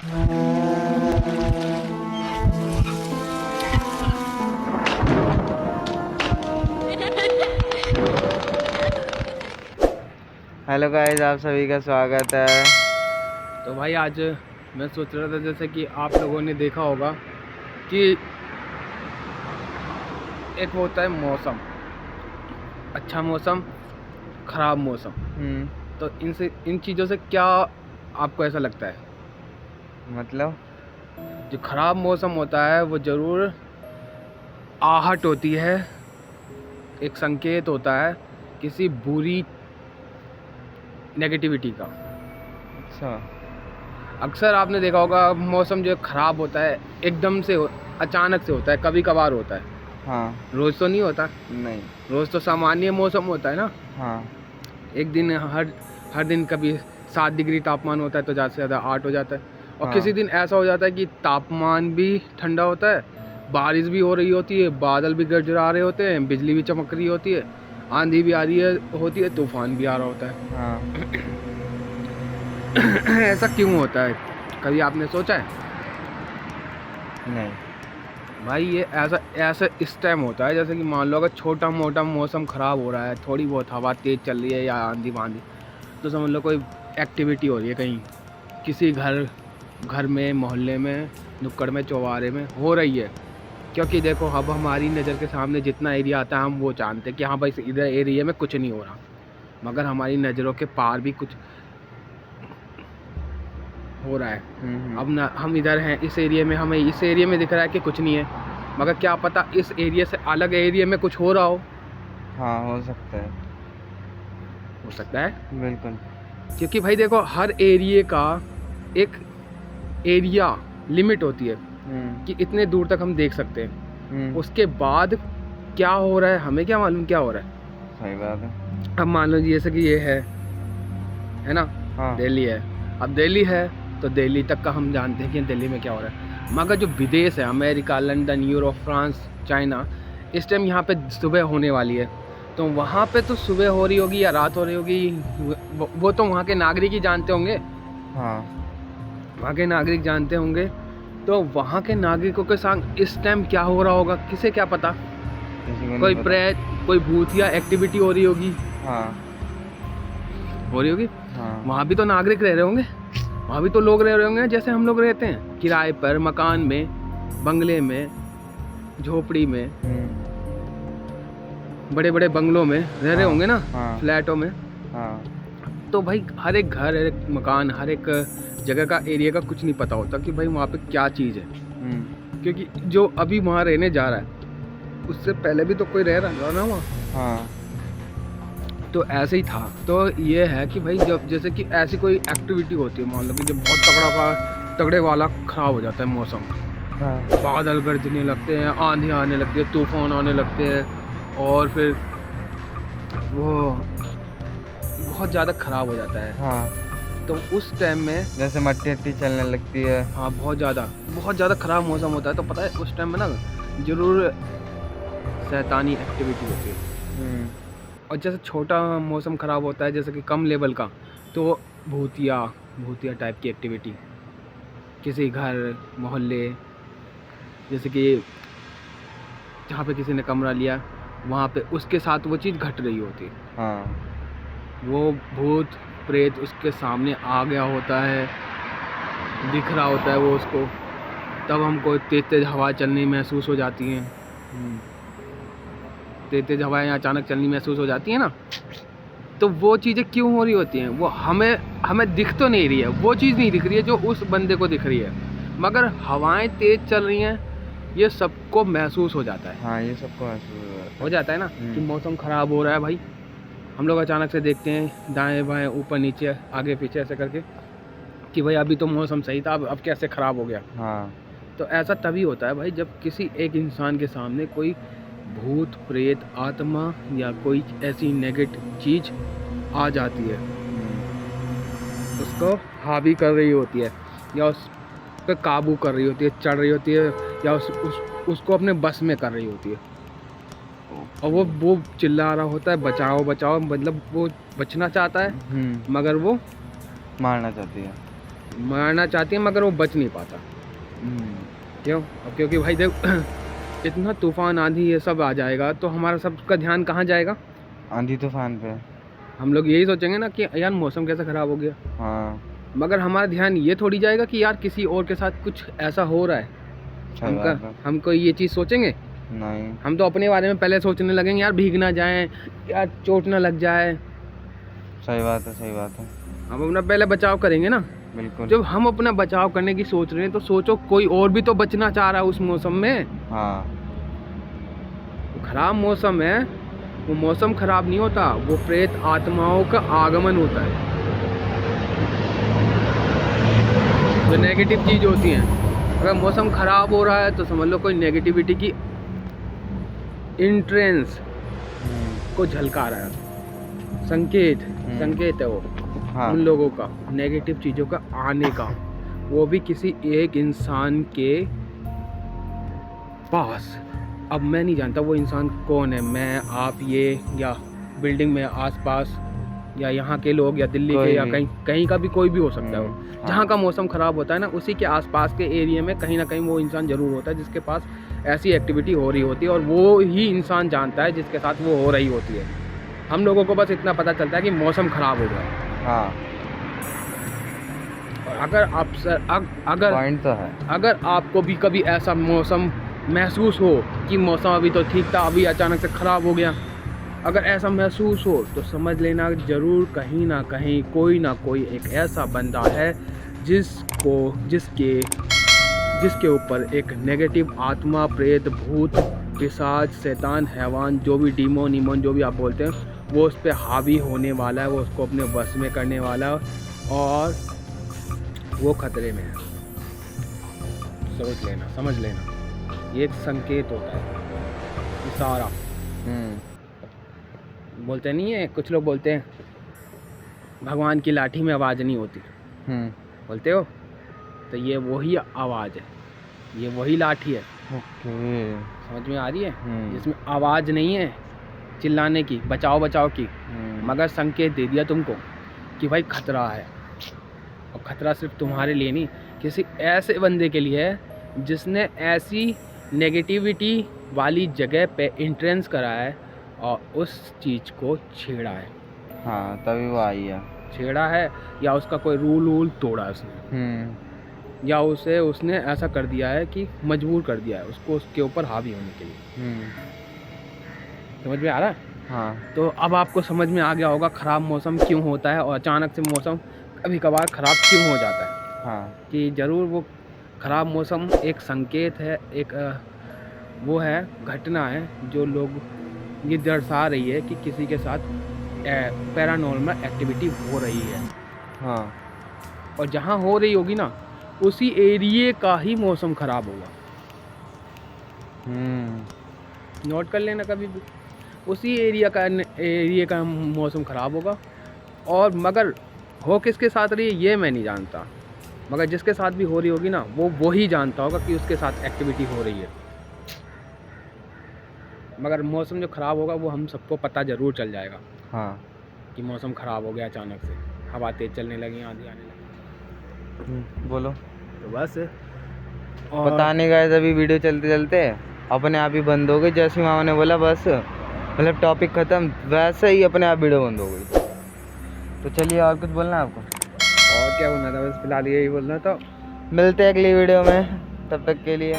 Hello guys, आप सभी का स्वागत है। तो भाई आज मैं सोच रहा था जैसे कि आप लोगों ने देखा होगा कि एक होता है मौसम, अच्छा मौसम, ख़राब मौसम। तो इन चीज़ों से क्या आपको ऐसा लगता है? मतलब जो ख़राब मौसम होता है वो ज़रूर आहट होती है, एक संकेत होता है किसी बुरी नेगेटिविटी का। अच्छा। अक्सर आपने देखा होगा मौसम जो ख़राब होता है एकदम से अचानक से होता है, कभी कभार होता है। हाँ। रोज़ तो नहीं होता। नहीं। रोज़ तो सामान्य मौसम होता है ना। हाँ। एक दिन हर दिन कभी 7 डिग्री तापमान होता है तो ज़्यादा से ज़्यादा 8 हो जाता है। और हाँ। किसी दिन ऐसा हो जाता है कि तापमान भी ठंडा होता है, बारिश भी हो रही होती है, बादल भी गरगरा रहे होते हैं, बिजली भी चमक रही होती है, आंधी भी आ रही होती है, तूफान भी आ रहा होता है। हाँ। ऐसा क्यों होता है, कभी आपने सोचा है? नहीं। भाई ये ऐसा इस टाइम होता है जैसे कि मान लो अगर छोटा मोटा मौसम ख़राब हो रहा है, थोड़ी बहुत हवा तेज़ चल रही है या आंधी वांधी, तो समझ लो कोई एक्टिविटी हो रही है कहीं, किसी घर में, मोहल्ले में, नुक्कड़ में, चौबारे में हो रही है। क्योंकि देखो अब हमारी नज़र के सामने जितना एरिया आता है हम वो जानते हैं कि हाँ भाई इधर एरिया में कुछ नहीं हो रहा, मगर हमारी नज़रों के पार भी कुछ हो रहा है। अब ना हम इधर हैं इस एरिया में, हमें इस एरिया में दिख रहा है कि कुछ नहीं है, मगर क्या पता इस एरिया से अलग एरिया में कुछ हो रहा हो। हाँ, हो सकता है। हो सकता है, बिल्कुल। क्योंकि भाई देखो हर एरिया का एक एरिया लिमिट होती है कि इतने दूर तक हम देख सकते हैं। उसके बाद क्या हो रहा है हमें क्या मालूम क्या हो रहा है। सही बात है। अब मान लो जैसे कि ये है ना। हाँ। दिल्ली है। अब दिल्ली है तो दिल्ली तक का हम जानते हैं कि दिल्ली में क्या हो रहा है, मगर जो विदेश है, America, London, Europe, France, China, इस टाइम यहाँ पे सुबह होने वाली है, तो वहाँ पे तो सुबह हो रही होगी या रात हो रही होगी वो तो वहाँ के नागरिक ही जानते होंगे। हाँ। वहाँ के नागरिक जानते होंगे, तो वहाँ के नागरिकों के साथ इस टाइम क्या हो रहा होगा किसे क्या पता। कोई प्रेत, कोई भूतिया एक्टिविटी हो रही होगी। हाँ। हो रही होगी। हाँ। वहाँ भी तो नागरिक रह रहे होंगे, वहाँ भी तो लोग रह रहे होंगे जैसे हम लोग रहते हैं, किराए पर, मकान में, बंगले में, झोपड़ी में, बड़े बड़े बंगलों में रह रहे होंगे ना। हाँ। फ्लैटों में। हाँ। तो भाई हर एक घर, हर एक मकान, हर एक जगह का, एरिया का कुछ नहीं पता होता कि भाई वहाँ पे क्या चीज़ है। क्योंकि जो अभी वहाँ रहने जा रहा है उससे पहले भी तो कोई रह रहा था ना वहाँ। हाँ। तो ऐसे ही था। तो ये है कि भाई जब जैसे कि ऐसी कोई एक्टिविटी होती है, मान लो कि जब बहुत तगड़े वाला ख़राब हो जाता है मौसम, हाँ। बादल गरजने लगते हैं, आंधी आने लगती है, तूफान आने लगते हैं, और फिर वो बहुत ज़्यादा ख़राब हो जाता है। हाँ। तो उस टाइम में जैसे मट्टी वट्टी चलने लगती है। हाँ बहुत ज़्यादा ख़राब मौसम होता है, तो पता है उस टाइम में ना ज़रूर शैतानी एक्टिविटी होती है। और जैसे छोटा मौसम ख़राब होता है जैसे कि कम लेवल का, तो भूतिया टाइप की एक्टिविटी, किसी घर, मोहल्ले, जैसे कि जहाँ पे किसी ने कमरा लिया वहाँ पे उसके साथ वो चीज़ घट रही होती है। हाँ। वो भूत प्रेत उसके सामने आ गया होता है, दिख रहा होता है वो उसको, तब हमको तेज़ हवा चलनी महसूस हो जाती हैं। तेज़ हवाएं अचानक चलनी महसूस हो जाती हैं ना। तो वो चीज़ें क्यों हो रही होती हैं, वो हमें दिख तो नहीं रही है, वो चीज़ नहीं दिख रही है जो उस बंदे को दिख रही है, मगर हवाएं तेज़ चल रही हैं, ये सबको महसूस हो जाता है। हाँ, ये सबको महसूस हो जाता है ना कि मौसम ख़राब हो रहा है भाई, हम लोग अचानक से देखते हैं दाएं बाएं, ऊपर नीचे, आगे पीछे ऐसे करके कि भाई अभी तो मौसम सही था, अब कैसे ख़राब हो गया। हाँ। तो ऐसा तभी होता है भाई जब किसी एक इंसान के सामने कोई भूत प्रेत आत्मा या कोई ऐसी नेगेटिव चीज़ आ जाती है, उसको हावी कर रही होती है, या उस पर काबू कर रही होती है, चढ़ रही होती है, या उसको अपने बस में कर रही होती है, और वो चिल्ला रहा होता है बचाओ बचाओ, मतलब वो बचना चाहता है मगर वो मारना चाहती है। मारना चाहती है मगर वो बच नहीं पाता। क्यों? अब क्योंकि भाई देख इतना तूफान आंधी ये सब आ जाएगा तो हमारा सबका ध्यान कहाँ जाएगा? आंधी तूफान पे। हम लोग यही सोचेंगे ना कि यार मौसम कैसा ख़राब हो गया, हाँ मगर हमारा ध्यान ये थोड़ी जाएगा कि यार किसी और के साथ कुछ ऐसा हो रहा है। सही बात है। हमको ये चीज़ सोचेंगे? नहीं। हम तो अपने बारे में पहले सोचने लगेंगे, यार भीग ना जाएं, यार चोट ना लग जाए। सही बात है, सही बात है। हम अपना पहले बचाव करेंगे ना। बिल्कुल। जब हम अपना बचाव करने की सोच रहे हैं तो सोचो कोई और भी तो बचना चाह रहा है उस मौसम में। हाँ। खराब मौसम है, वो मौसम खराब नहीं होता, वो प्रेत आत्माओं का आगमन होता है। जो नेगेटिव चीज़ होती हैं, अगर मौसम खराब हो रहा है तो समझ लो कोई नेगेटिविटी की एंट्रेंस को झलका रहा है। संकेत है वो। हाँ। उन लोगों का नेगेटिव चीज़ों का आने का, वो भी किसी एक इंसान के पास। अब मैं नहीं जानता वो इंसान कौन है, मैं आप ये या बिल्डिंग में आसपास या यहाँ के लोग या दिल्ली के या कहीं का भी कोई भी हो सकता है वो। हाँ। जहाँ का मौसम ख़राब होता है ना, उसी के आसपास के एरिया में कहीं ना कहीं वो इंसान ज़रूर होता है जिसके पास ऐसी एक्टिविटी हो रही होती है, और वो ही इंसान जानता है जिसके साथ वो हो रही होती है। हम लोगों को बस इतना पता चलता है कि मौसम ख़राब हो गया है। हाँ। अगर पॉइंट तो है। अगर आपको भी कभी ऐसा मौसम महसूस हो कि मौसम अभी तो ठीक था, अभी अचानक से ख़राब हो गया, अगर ऐसा महसूस हो तो समझ लेना ज़रूर कहीं ना कहीं कोई ना कोई एक ऐसा बंदा है जिसके ऊपर एक नेगेटिव आत्मा, प्रेत, भूत, पिशाच, शैतान, हैवान, जो भी डीमोन जो भी आप बोलते हैं, वो उस पर हावी होने वाला है, वो उसको अपने वश में करने वाला है और वो खतरे में है। सोच लेना, समझ लेना, ये एक संकेत होता है, इशारा। बोलते नहीं है, कुछ लोग बोलते हैं भगवान की लाठी में आवाज़ नहीं होती, बोलते हो, तो ये वही आवाज़ है, ये वही लाठी है। ओके। समझ में आ रही है? जिसमें आवाज़ नहीं है चिल्लाने की, बचाओ की, मगर संकेत दे दिया तुमको कि भाई खतरा है। और खतरा सिर्फ तुम्हारे लिए नहीं, किसी ऐसे बंदे के लिए है जिसने ऐसी नेगेटिविटी वाली जगह पे एंट्रेंस करा है और उस चीज़ को छेड़ा है। हाँ, तभी वो आई है। छेड़ा है या उसका कोई रूल तोड़ा है उसने, या उसने ऐसा कर दिया है कि मजबूर कर दिया है उसको उसके ऊपर हावी होने के लिए। समझ में आ रहा है? हाँ। तो अब आपको समझ में आ गया होगा ख़राब मौसम क्यों होता है और अचानक से मौसम कभी कभार ख़राब क्यों हो जाता है। हाँ। कि ज़रूर वो ख़राब मौसम एक संकेत है, एक वो है, घटना है जो लोग ये दर्शा रही है कि किसी के साथ पैरानॉर्मल एक्टिविटी हो रही है। हाँ। और जहाँ हो रही होगी ना, उसी एरिए का ही मौसम ख़राब होगा। नोट कर लेना कभी भी, उसी एरिया का मौसम ख़राब होगा। और मगर हो किसके साथ रही है ये मैं नहीं जानता, मगर जिसके साथ भी हो रही होगी ना, वो ही जानता होगा कि उसके साथ एक्टिविटी हो रही है। मगर मौसम जो ख़राब होगा वो हम सबको पता ज़रूर चल जाएगा। हाँ। कि मौसम ख़राब हो गया अचानक से, हवा तेज़ चलने लगी, आंधी आने लगी। बोलो। तो बस पता नहीं गाइस, अभी वीडियो चलते चलते अपने आप ही बंद हो गई। जैसे मामा ने बोला बस मतलब टॉपिक ख़त्म, वैसे ही अपने आप वीडियो बंद हो गई। तो चलिए, और कुछ बोलना है आपको? और क्या बोलना था, बस फिलहाल यही बोलना था। मिलते हैं अगली वीडियो में, तब तक के लिए।